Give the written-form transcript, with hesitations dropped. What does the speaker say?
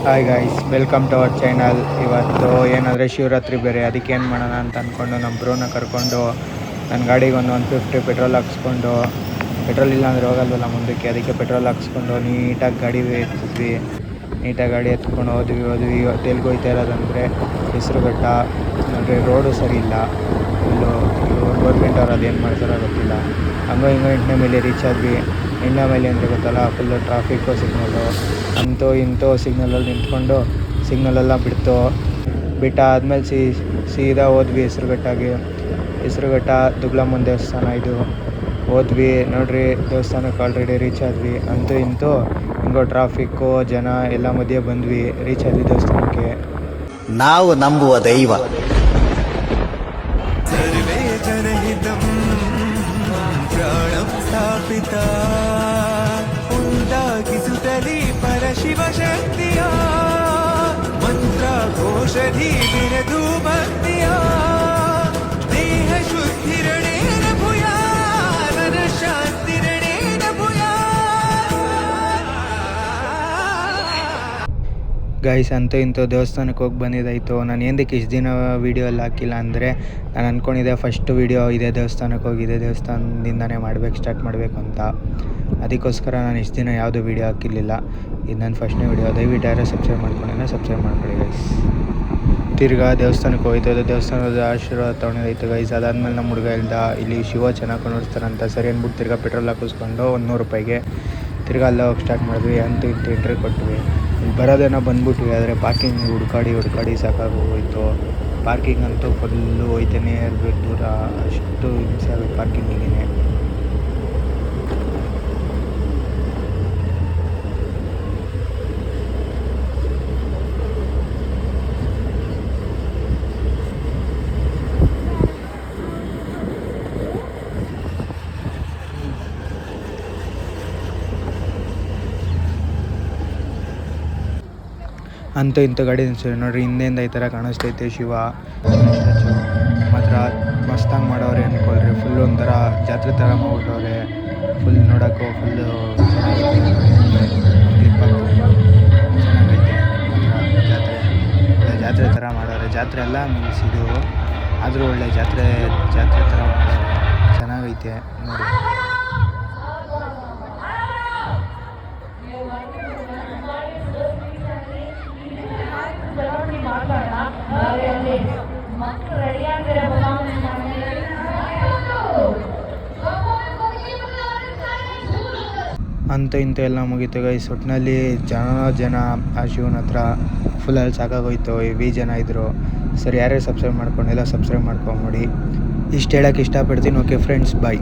Hi guys, welcome to our channel. ಇವತ್ತು ಏನಂದರೆ ಶಿವರಾತ್ರಿ ಬೇರೆ, ಅದಕ್ಕೆ ಏನು ಮಾಡೋಣ ಅಂತ ಅಂದ್ಕೊಂಡು ನಮ್ಮ ಬ್ರೋನ ಕರ್ಕೊಂಡು ನನ್ನ ಗಾಡಿಗೆ ಒಂದು 150 ಪೆಟ್ರೋಲ್ ಹಾಕ್ಸ್ಕೊಂಡು, ಪೆಟ್ರೋಲ್ ಇಲ್ಲ ಅಂದರೆ ಹೋಗಲ್ವಲ್ಲ ಮುಂದಕ್ಕೆ, ಅದಕ್ಕೆ ಪೆಟ್ರೋಲ್ ಹಾಕ್ಸ್ಕೊಂಡು ನೀಟಾಗಿ ಗಾಡಿ ಎತ್ತಿದ್ವಿ. ನೀಟಾಗಿ ಗಾಡಿ ಎತ್ಕೊಂಡು ಹೋದ್ವಿ. ಎಲ್ಲಿಗೆ ಹೋಗ್ತಾ ಇರೋದಂದರೆ ಹೆಸರುಘಟ್ಟ. ಅಂದರೆ ರೋಡು ಸರಿ ಇಲ್ಲ, ಫುಲ್ಲು ಗೌರ್ಮೆಂಟ್ ಅವ್ರು ಅದೇನು ಮಾಡ್ತಾರೋ ಗೊತ್ತಿಲ್ಲ. ಹಂಗೋ ಹಿಂಗೋ 8ನೇ ಮೇಲೆ ರೀಚ್ ಆದ್ವಿ. 8ನೇ ಮೇಲೆ ಅಂದರೆ ಗೊತ್ತಲ್ಲ, ಫುಲ್ಲು ಟ್ರಾಫಿಕ್ಕು, ಸಿಗ್ನಲ್ಲು ಅಂತೂ ಇಂತೂ ಸಿಗ್ನಲಲ್ಲಿ ನಿಂತ್ಕೊಂಡು ಸಿಗ್ನಲೆಲ್ಲ ಬಿಟ್ಟಾದ್ಮೇಲೆ ಸೀದಾ ಹೋದ್ವಿ ಹೆಸರುಘಟ್ಟ ದುಗ್ಲಮ್ಮನ ದೇವಸ್ಥಾನ ಇದು. ಹೋದ್ವಿ ನೋಡ್ರಿ, ದೇವಸ್ಥಾನಕ್ಕೆ ಆಲ್ರೆಡಿ ರೀಚ್ ಆದ್ವಿ. ಅಂತೂ ಇಂತೂ ಹಿಂಗೋ ಟ್ರಾಫಿಕ್ಕು ಜನ ಎಲ್ಲ ಮಧ್ಯೆ ಬಂದ್ವಿ, ರೀಚ್ ಆದ್ವಿ ದೇವಸ್ಥಾನಕ್ಕೆ. ನಾವು ನಂಬುವ ದೈವ ಸರ್ವೇ ಜನಹಿತಂ ಪ್ರಾಣಂ ಸ್ಥಾಪಿತ ಉಂಟಾಗಿಸುತ್ತಲೇ ಪರಶಿವ ಶಕ್ತಿಯ ಮಂತ್ರ ಘೋಷಧಿ ಬಿರದು ಭಕ್ತಿಯ ದೇಹ ಶುದ್ಧಿರಣೇನ ಭೂಯಾ ಮನ ಶಾಂತಿರಣೇನ ಭೂಯಾ. ಗೈಸ್, ಅಂತೂ ಇಂತೂ ದೇವಸ್ಥಾನಕ್ಕೆ ಹೋಗಿ ಬಂದಿದ್ದಾಯಿತು. ನಾನು ಏನಕ್ಕೆ ಇಷ್ಟು ದಿನ ವೀಡಿಯೋ ಎಲ್ಲ ಹಾಕಿಲ್ಲ ಅಂದರೆ, ನಾನು ಅಂದ್ಕೊಂಡಿದ್ದೆ ಫಸ್ಟ್ ವೀಡಿಯೋ ಇದೇ ದೇವಸ್ಥಾನಕ್ಕೆ ಹೋಗಿದೆ, ದೇವಸ್ಥಾನದಿಂದನೇ ಸ್ಟಾರ್ಟ್ ಮಾಡಬೇಕು ಅಂತ. ಅದಕ್ಕೋಸ್ಕರ ನಾನು ಇಷ್ಟು ದಿನ ಯಾವುದೂ ವೀಡಿಯೋ ಹಾಕಿರಲಿಲ್ಲ. ಇದು ನನ್ನ ಫಸ್ಟ್ನೇ ವೀಡಿಯೋ. ದಯವಿಟ್ಟು ಯಾರು ಸಬ್ಸ್ಕ್ರೈಬ್ ಮಾಡ್ಕೊಳ್ಳಿ ಗೈಸ್. ತಿರ್ಗಾ ದೇವಸ್ಥಾನಕ್ಕೆ ಹೋಯ್ತು. ದೇವಸ್ಥಾನದ ಆಶೀರ್ವಾದ ತೊಗೊಂಡಿದ್ದಾಯಿತು ಗೈಸ್. ಅದಾದಮೇಲೆ ನಮ್ಮ ಹುಡುಗ ಇಲ್ದ ಇಲ್ಲಿ ಶಿವ ಚೆನ್ನಾಗಿ ಕೊಂಡಿಸ್ತಾರಂತ, ಸರಿ ಅಂದ್ಬಿಟ್ಟು ತಿರ್ಗಾ ಪೆಟ್ರೋಲ್ ಹಾಕಿಸ್ಕೊಂಡು 100 ರೂಪಾಯಿಗೆ ತಿರ್ಗಾ ಅಲ್ಲೇ ಹೋಗಿ ಸ್ಟಾರ್ಟ್ ಮಾಡಿದ್ವಿ. ಅಂತೂ ಇಂತೂ ಎಂಟ್ರಿ ಕೊಟ್ವಿ. ಇಲ್ಲಿ ಬರೋದೇನೋ ಬಂದ್ಬಿಟ್ವಿ, ಆದರೆ ಪಾರ್ಕಿಂಗ್ ಹುಡ್ಕಾಡಿ ಸಾಕಾಗೋಯ್ತು. ಪಾರ್ಕಿಂಗ್ ಅಂತೂ ಫುಲ್ಲು ಹೋಯ್ತಾನೆ ಇರಬೇಕು, ದೂರ ಅಷ್ಟು ಹಿಂಸೆ ಆಗುತ್ತೆ ಪಾರ್ಕಿಂಗಿಗೆ. ಅಂತೂ ಇಂಥ ಗಾಡಿ ನಿಲ್ಸಿದೆ ನೋಡ್ರಿ, ಹಿಂದೆಯಿಂದ ಈ ಥರ ಕಾಣಿಸ್ತೈತೆ ಶಿವ ಸ್ಟ್ಯಾಚು. ಮಾತ್ರ ಮಸ್ತಾಗಿ ಮಾಡೋರೆ ಅಂದ್ಕೊಳ್ರಿ. ಫುಲ್ಲು ಒಂಥರ ಜಾತ್ರೆ ಥರ ಮಾಡ್ಬಿಟ್ಟವ್ರೆ. ಫುಲ್ ನೋಡೋಕ್ಕೂ ಫುಲ್ಲು ಚೆನ್ನಾಗೈತೆ. ಜಾತ್ರೆ ಥರ ಮಾಡೋರೆ. ಜಾತ್ರೆ ಎಲ್ಲ ಮೀನ್ಸ್ ಇದು ಆದರೂ ಒಳ್ಳೆ ಜಾತ್ರೆ ಥರ ಮಾಡೋರೆ. ಚೆನ್ನಾಗೈತೆ ನೋಡಿ. ಅಂತೂ ಇಂತೂ ಎಲ್ಲ ಮುಗೀತು ಗೈಸ್. ಒಟ್ಟಿನಲ್ಲಿ ಜನ ಆ ಶಿವನ ಹತ್ರ ಫುಲ್ ಅಲ್ಲಿ ಸಾಕಾಗೋಯ್ತು. ಹೆವಿ ಜನ ಇದ್ದರು. ಸರಿ, ಯಾರ್ಯಾರು ಸಬ್ಸ್ಕ್ರೈಬ್ ಮಾಡ್ಕೊಂಡಿಲ್ಲ ಸಬ್ಸ್ಕ್ರೈಬ್ ಮಾಡ್ಕೊಂಬಿಡಿ. ಇಷ್ಟು ಹೇಳೋಕ್ಕೆ ಇಷ್ಟಪಡ್ತೀನಿ. ಓಕೆ ಫ್ರೆಂಡ್ಸ್, ಬಾಯ್.